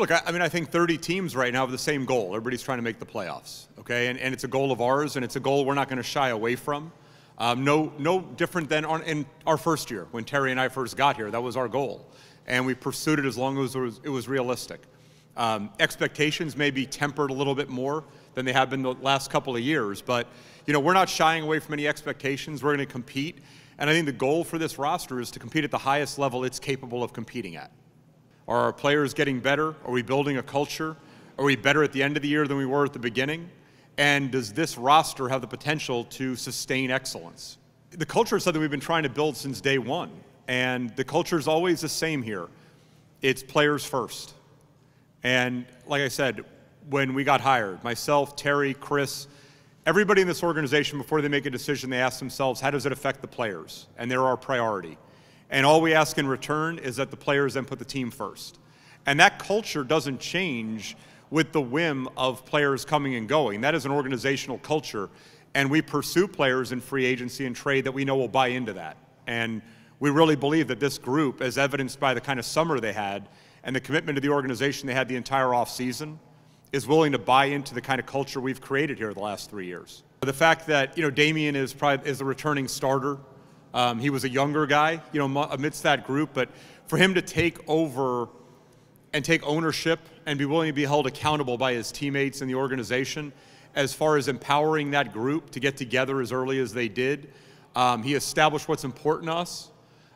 Look, I mean, I think 30 teams right now have the same goal. Everybody's trying to make the playoffs, okay? And it's a goal of ours, and it's a goal we're not going to shy away from. No different than in our first year when Terry and I first got here. That was our goal, and we pursued it as long as it was realistic. Expectations may be tempered a little bit more than they have been the last couple of years, but we're not shying away from any expectations. We're going to compete, and I think the goal for this roster is to compete at the highest level it's capable of competing at. Are our players getting better? Are we building a culture? Are we better at the end of the year than we were at the beginning? And does this roster have the potential to sustain excellence? The culture is something we've been trying to build since day one, and the culture is always the same here. It's players first. And like I said, when we got hired, myself, Terry, Chris, everybody in this organization, before they make a decision, they ask themselves, how does it affect the players? And they're our priority. And all we ask in return is that the players then put the team first. And that culture doesn't change with the whim of players coming and going. That is an organizational culture. And we pursue players in free agency and trade that we know will buy into that. And we really believe that this group, as evidenced by the kind of summer they had and the commitment to the organization they had the entire offseason, is willing to buy into the kind of culture we've created here the last 3 years. The fact that Damian is a returning starter. He was a younger guy, amidst that group, but for him to take over and take ownership and be willing to be held accountable by his teammates in the organization as far as empowering that group to get together as early as they did, he established what's important to us.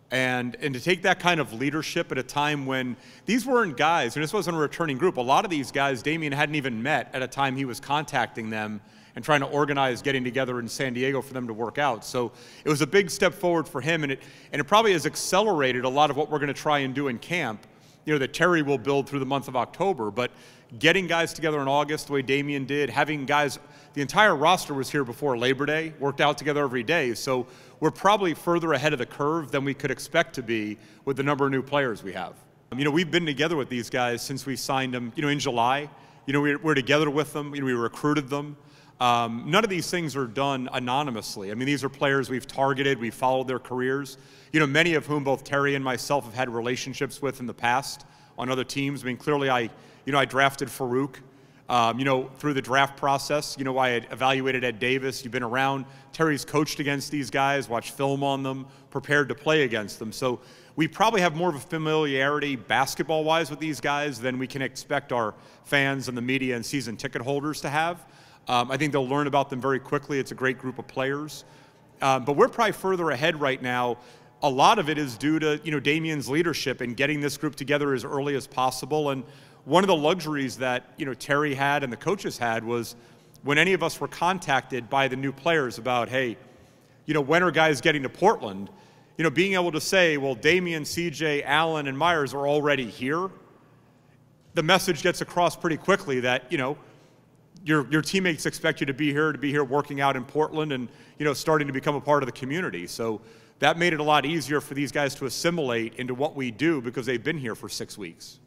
And to take that kind of leadership at a time when these weren't guys, and this wasn't a returning group, a lot of these guys Damian hadn't even met at a time he was contacting them and trying to organize getting together in San Diego for them to work out. So it was a big step forward for him, and it probably has accelerated a lot of what we're going to try and do in camp, that Terry will build through the month of October. But getting guys together in August the way Damian did, having guys, the entire roster was here before Labor Day, worked out together every day. So we're probably further ahead of the curve than we could expect to be with the number of new players we have. We've been together with these guys since we signed them, in July. We're together with them. We recruited them. None of these things are done anonymously. I mean, these are players we've targeted, we've followed their careers, many of whom both Terry and myself have had relationships with in the past on other teams. I mean, clearly I drafted Farouk, through the draft process. I had evaluated Ed Davis. You've been around. Terry's coached against these guys, watched film on them, prepared to play against them. So we probably have more of a familiarity basketball-wise with these guys than we can expect our fans and the media and season ticket holders to have. I think they'll learn about them very quickly. It's a great group of players. But we're probably further ahead right now. A lot of it is due to, Damian's leadership in getting this group together as early as possible. And one of the luxuries that, Terry had and the coaches had was when any of us were contacted by the new players about, hey, when are guys getting to Portland? Being able to say, well, Damian, CJ, Allen, and Myers are already here. The message gets across pretty quickly that, your teammates expect you to be here working out in Portland and, starting to become a part of the community. So that made it a lot easier for these guys to assimilate into what we do because they've been here for 6 weeks.